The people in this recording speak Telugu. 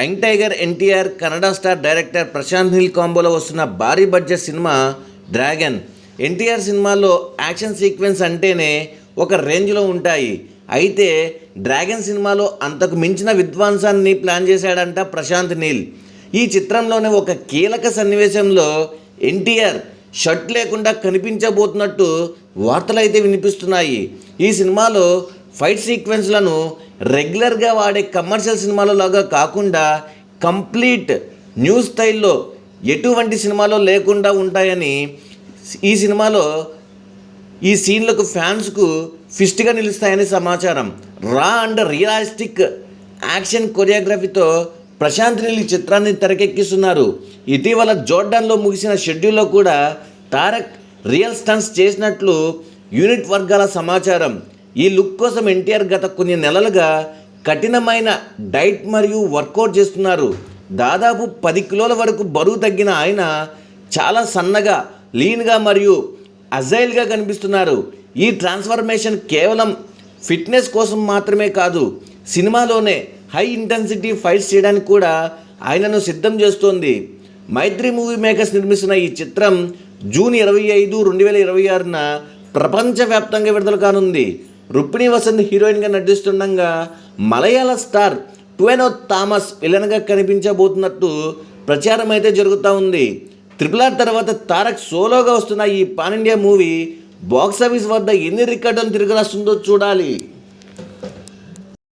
Young tiger NTR, Kannada star director Prashanth Neel కాంబోలో వస్తున్న భారీ బడ్జెట్ సినిమా డ్రాగన్. ఎన్టీఆర్ సినిమాల్లో యాక్షన్ సీక్వెన్స్ అంటేనే ఒక రేంజ్లో ఉంటాయి. అయితే డ్రాగన్ సినిమాలో అంతకు మించిన విధ్వంసాన్ని ప్లాన్ చేశాడంట ప్రశాంత్ నీల్. ఈ చిత్రంలోనే ఒక కీలక సన్నివేశంలో ఎన్టీఆర్ షర్ట్ లేకుండా కనిపించబోతున్నట్టు వార్తలైతే వినిపిస్తున్నాయి. ఈ సినిమాలో ఫైట్ సీక్వెన్స్లను రెగ్యులర్గా వాడే కమర్షియల్ సినిమాలో లాగా కాకుండా కంప్లీట్ న్యూ స్టైల్లో ఎటువంటి సినిమాలో లేకుండా ఉంటాయని, ఈ సినిమాలో ఈ సీన్లకు ఫ్యాన్స్కు ఫిస్ట్గా నిలుస్తాయని సమాచారం. రా అండ్ రియలిస్టిక్ యాక్షన్ కొరియోగ్రఫీతో ప్రశాంత్ నీల్ ఈ చిత్రాన్ని తెరకెక్కిస్తున్నారు. ఇటీవల జోర్డాన్లో ముగిసిన షెడ్యూల్లో కూడా తారక్ రియల్ స్టంట్స్ చేసినట్లు యూనిట్ వర్గాల సమాచారం. ఈ లుక్ కోసం ఎన్టీఆర్ గత కొన్ని నెలలుగా కఠినమైన డైట్ మరియు వర్కౌట్ చేస్తున్నారు. దాదాపు 10 కిలోల వరకు బరువు తగ్గిన ఆయన చాలా సన్నగా, లీన్గా మరియు అజైల్గా కనిపిస్తున్నారు. ఈ ట్రాన్స్ఫర్మేషన్ కేవలం ఫిట్నెస్ కోసం మాత్రమే కాదు, సినిమాలోనే హై ఇంటెన్సిటీ ఫైట్స్ చేయడానికి కూడా ఆయనను సిద్ధం చేస్తోంది. మైత్రి మూవీ మేకర్స్ నిర్మిస్తున్న ఈ చిత్రం జూన్ 25, 2026న ప్రపంచవ్యాప్తంగా విడుదల కానుంది. రుక్మిణి వసంత్ హీరోయిన్గా నటిస్తుండగా మలయాళ స్టార్ ట్వెనో థామస్ విలన్గా కనిపించబోతున్నట్టు ప్రచారం అయితే జరుగుతూ ఉంది. RRR తర్వాత తారక్ సోలోగా వస్తున్న ఈ పాన్ ఇండియా మూవీ బాక్సాఫీస్ వద్ద ఎన్ని రికార్డులను తిరగరాస్తుందో చూడాలి.